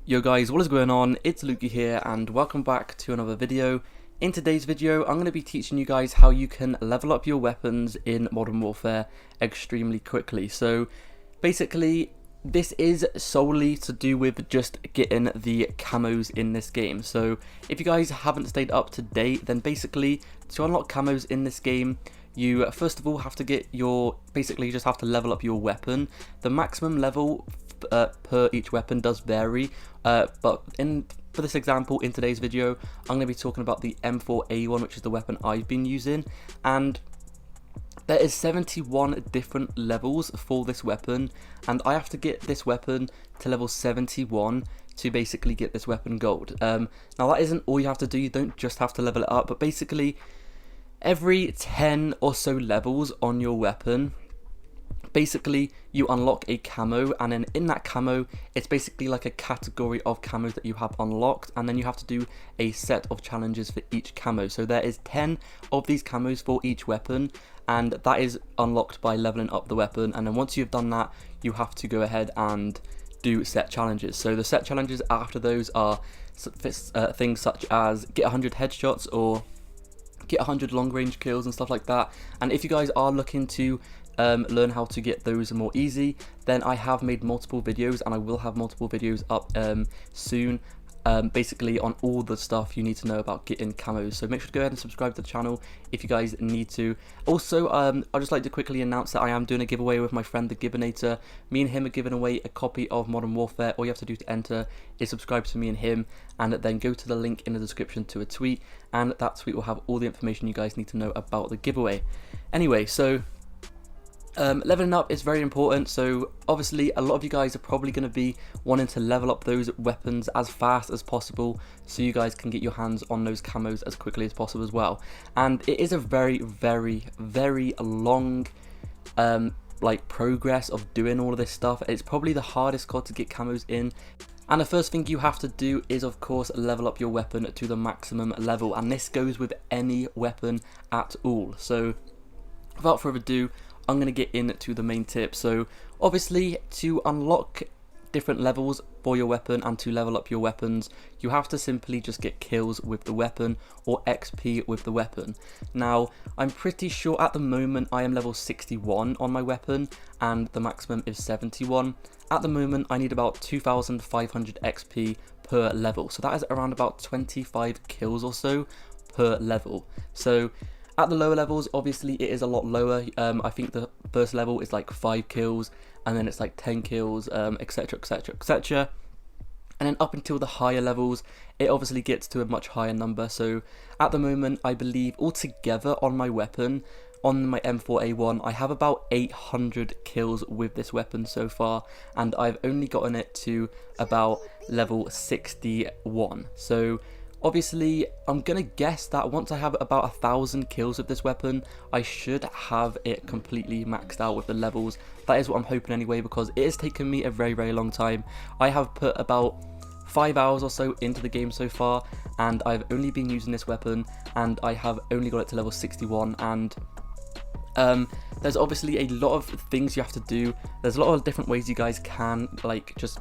Yo guys, what is going on? It's Lukey here and welcome back to another video. In today's video, I'm going to be teaching you guys how you can level up your weapons in Modern Warfare extremely quickly. So basically, this is solely to do with just getting the camos in this game. So if you guys haven't stayed up to date, then basically to unlock camos in this game, you first of all have to get your, basically you just have to level up your weapon. The maximum level per each weapon does vary, but for this example in today's video, I'm going to be talking about the M4A1, which is the weapon I've been using, and there is 71 different levels for this weapon, and I have to get this weapon to level 71 to basically get this weapon gold. Now that isn't all you have to do, you don't just have to level it up, but basically every 10 or so levels on your weapon, basically you unlock a camo, and then in that camo it's basically like a category of camos that you have unlocked, and then you have to do a set of challenges for each camo. So there is 10 of these camos for each weapon, and that is unlocked by leveling up the weapon. And then once you've done that, you have to go ahead and do set challenges. So the set challenges after those are things such as get 100 headshots or get 100 long range kills and stuff like that. And if you guys are looking to learn how to get those more easy, then I have made multiple videos, and I will have multiple videos up soon, basically on all the stuff you need to know about getting camos. So make sure to go ahead and subscribe to the channel if you guys need to. Also, I'd just like to quickly announce that I am doing a giveaway with my friend the Gibbinator. Me and him are giving away a copy of Modern Warfare. All you have to do to enter is subscribe to me and him, and then go to the link in the description to a tweet, and that tweet will have all the information you guys need to know about the giveaway. Anyway, so leveling up is very important. So obviously a lot of you guys are probably going to be wanting to level up those weapons as fast as possible so you guys can get your hands on those camos as quickly as possible as well. And it is a very long like progress of doing all of this stuff. It's probably the hardest COD to get camos in. And the first thing you have to do is, of course, level up your weapon to the maximum level, and this goes with any weapon at all. So without further ado, I'm going to get into the main tip. So obviously, to unlock different levels for your weapon and to level up your weapons, you have to simply just get kills with the weapon or XP with the weapon. Now, I'm pretty sure at the moment I am level 61 on my weapon and the maximum is 71. At the moment I need about 2,500 XP per level, so that is around about 25 kills or so per level. So at the lower levels, obviously it is a lot lower. I think the first level is like 5 kills, and then it's like 10 kills, etc, etc, etc. And then up until the higher levels, it obviously gets to a much higher number. So at the moment, I believe altogether on my weapon, on my M4A1, I have about 800 kills with this weapon so far, and I've only gotten it to about level 61. So obviously, I'm gonna guess that once I have about 1,000 kills with this weapon, I should have it completely maxed out with the levels. That is what I'm hoping anyway, because it has taken me a very long time. I have put about 5 hours or so into the game so far, and I've only been using this weapon, and I have only got it to level 61, and there's obviously a lot of things you have to do. There's a lot of different ways you guys can like just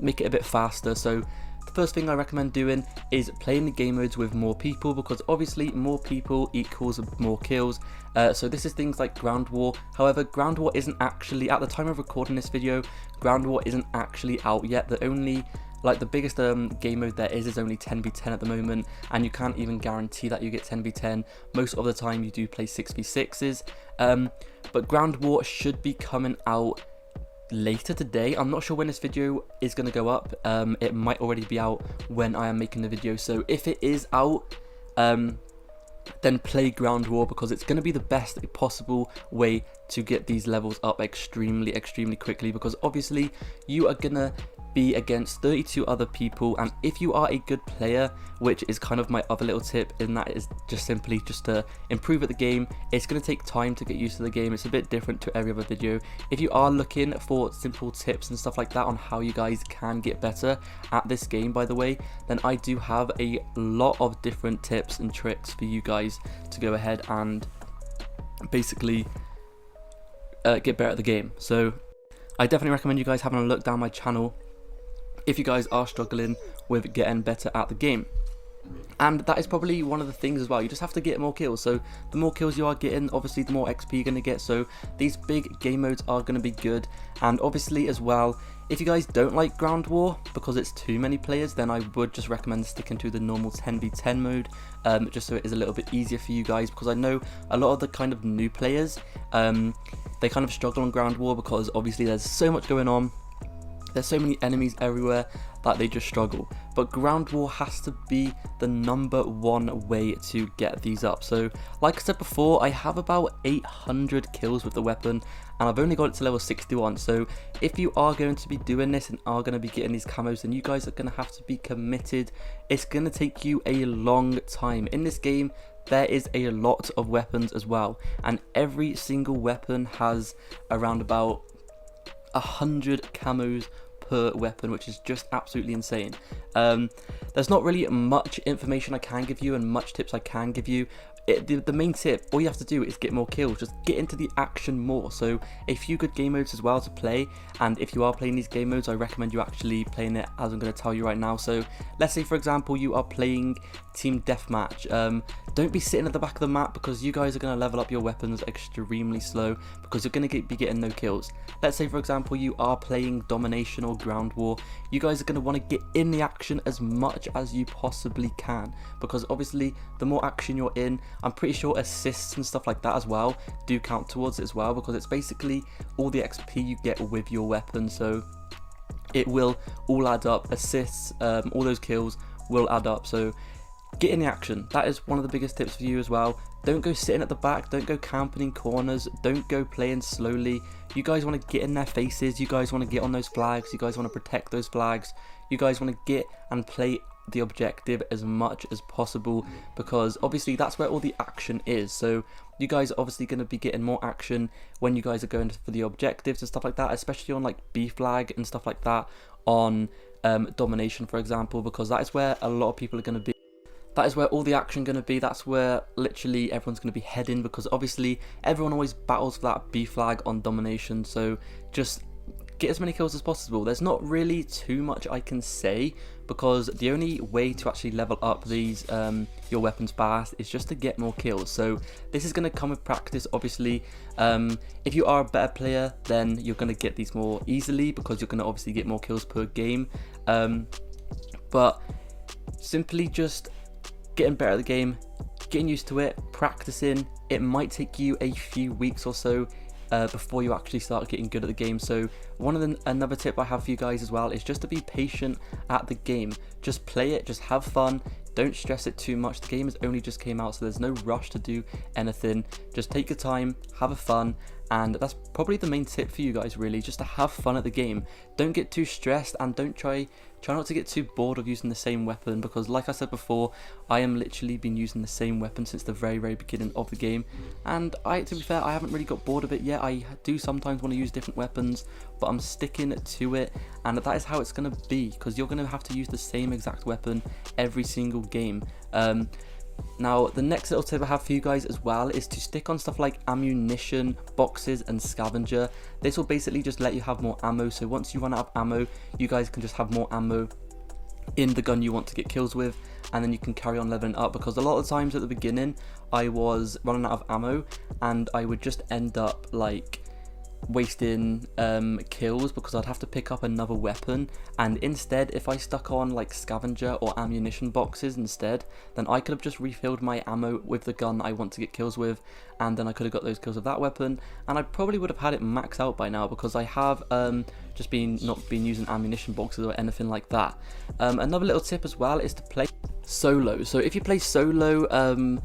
make it a bit faster. So the first thing I recommend doing is playing the game modes with more people, because obviously more people equals more kills. So this is things like Ground War. However, Ground War isn't actually, at the time of recording this video, Ground War isn't actually out yet. The only, like the biggest game mode there is only 10v10 at the moment, and you can't even guarantee that you get 10v10. Most of the time you do play 6v6s, but Ground War should be coming out later today. I'm not sure when this video is going to go up. It might already be out when I am making the video, so if it is out, then play Ground War, because it's going to be the best possible way to get these levels up extremely quickly, because obviously you are going to be against 32 other people, and if you are a good player, which is kind of my other little tip, and that is just simply just to improve at the game. It's going to take time to get used to the game. It's a bit different to every other video. If you are looking for simple tips and stuff like that on how you guys can get better at this game, by the way, then I do have a lot of different tips and tricks for you guys to go ahead and basically get better at the game. So I definitely recommend you guys having a look down my channel if you guys are struggling with getting better at the game. And that is probably one of the things as well. You just have to get more kills. So the more kills you are getting, obviously the more XP you're going to get. So these big game modes are going to be good. And obviously as well, if you guys don't like Ground War because it's too many players, then I would just recommend sticking to the normal 10v10 mode, just so it is a little bit easier for you guys, because I know a lot of the kind of new players, they kind of struggle on Ground War because obviously there's so much going on. There's so many enemies everywhere that they just struggle. But Ground War has to be the #1 way to get these up. So like I said before, I have about 800 kills with the weapon, and I've only got it to level 61. So if you are going to be doing this and are going to be getting these camos, then you guys are going to have to be committed. It's going to take you a long time. In this game, there is a lot of weapons as well, and every single weapon has around about 100 camos per weapon, which is just absolutely insane. There's not really much information I can give you and much tips I can give you. The main tip, all you have to do is get more kills, just get into the action more. So a few good game modes as well to play, and if you are playing these game modes, I recommend you actually playing it as I'm going to tell you right now. So let's say for example you are playing Team Deathmatch. Don't be sitting at the back of the map, because you guys are going to level up your weapons extremely slow, because you're going to be getting no kills. Let's say for example you are playing Domination or Ground War. You guys are going to want to get in the action as much as you possibly can, because obviously the more action you're in, I'm pretty sure assists and stuff like that as well do count towards it as well, because it's basically all the XP you get with your weapon, so it will all add up. Assists, all those kills will add up, so get in the action. That is one of the biggest tips for you as well. Don't go sitting at the back, don't go camping in corners, don't go playing slowly. You guys want to get in their faces, you guys want to get on those flags, you guys want to protect those flags, you guys want to get and play the objective as much as possible, because obviously that's where all the action is. So you guys are obviously going to be getting more action when you guys are going for the objectives and stuff like that, especially on like B flag and stuff like that, on Domination for example, because that is where a lot of people are going to be. That is where all the action going to be. That's where literally everyone's going to be heading, because obviously everyone always battles for that B flag on Domination. So just get as many kills as possible. There's not really too much I can say, because the only way to actually level up these your weapons fast is just to get more kills. So this is going to come with practice, obviously. If you are a better player, then you're going to get these more easily, because you're going to obviously get more kills per game. But simply just getting better at the game, getting used to it, practicing. It might take you a few weeks or so before you actually start getting good at the game. So another tip I have for you guys as well is just to be patient at the game. Just play it, just have fun, don't stress it too much. The game has only just came out, so there's no rush to do anything. Just take your time, have a fun, and that's probably the main tip for you guys really, just to have fun at the game. Don't get too stressed, and don't try not to get too bored of using the same weapon, because like I said before, I am literally been using the same weapon since the very beginning of the game, and to be fair, I haven't really got bored of it yet. I do sometimes want to use different weapons, but I'm sticking to it, and that is how it's going to be, because you're going to have to use the same exact weapon every single game. Now, the next little tip I have for you guys as well is to stick on stuff like ammunition boxes and scavenger. This will basically just let you have more ammo, so once you run out of ammo, you guys can just have more ammo in the gun you want to get kills with, and then you can carry on leveling up, because a lot of times at the beginning I was running out of ammo and I would just end up like wasting kills, because I'd have to pick up another weapon, and instead if I stuck on like scavenger or ammunition boxes instead, then I could have just refilled my ammo with the gun I want to get kills with, and then I could have got those kills with that weapon, and I probably would have had it maxed out by now, because I have just not been using ammunition boxes or anything like that. Another little tip as well is to play solo. So if you play solo,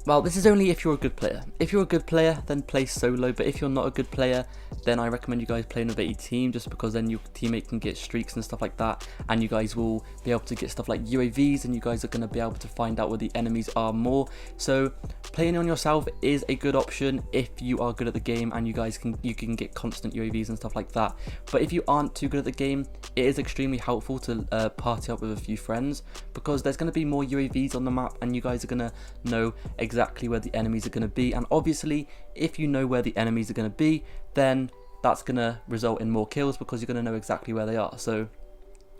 well, this is only if you're a good player. If you're a good player, then play solo, but if you're not a good player, then I recommend you guys play with a team, just because then your teammate can get streaks and stuff like that, and you guys will be able to get stuff like UAVs, and you guys are going to be able to find out where the enemies are more. So playing on yourself is a good option if you are good at the game, and you can get constant UAVs and stuff like that. But if you aren't too good at the game, it is extremely helpful to party up with a few friends, because there's going to be more UAVs on the map, and you guys are going to know exactly where the enemies are going to be, and obviously if you know where the enemies are going to be, then that's going to result in more kills, because you're going to know exactly where they are. So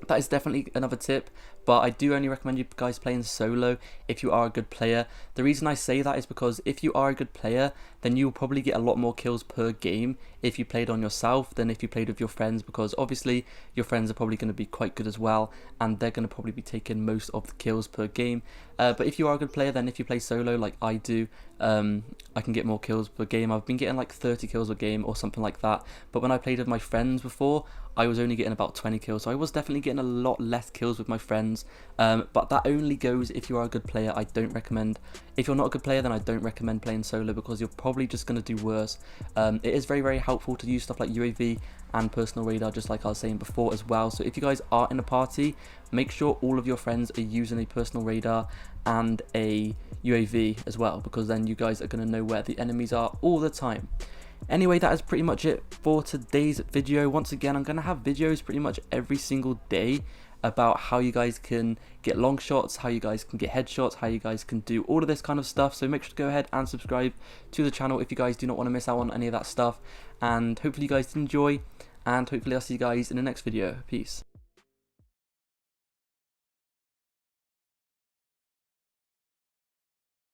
That is definitely another tip, but I do only recommend you guys playing solo if you are a good player. The reason I say that is because if you are a good player, then you'll probably get a lot more kills per game if you played on yourself than if you played with your friends, because obviously your friends are probably going to be quite good as well, and they're going to probably be taking most of the kills per game. But if you are a good player, then if you play solo like I do, I can get more kills per game. I've been getting like 30 kills a game or something like that, but when I played with my friends before, I was only getting about 20 kills, so I was definitely getting a lot less kills with my friends, but that only goes if you are a good player. I don't recommend, if you're not a good player, then I don't recommend playing solo, because you're probably just going to do worse. It is very, very helpful to use stuff like UAV and personal radar, just like I was saying before as well. So if you guys are in a party, make sure all of your friends are using a personal radar and a UAV as well, because then you guys are going to know where the enemies are all the time. Anyway, that is pretty much it for today's video. Once again, I'm going to have videos pretty much every single day about how you guys can get long shots, how you guys can get headshots, how you guys can do all of this kind of stuff. So make sure to go ahead and subscribe to the channel if you guys do not want to miss out on any of that stuff. And hopefully you guys did enjoy, and hopefully I'll see you guys in the next video. Peace.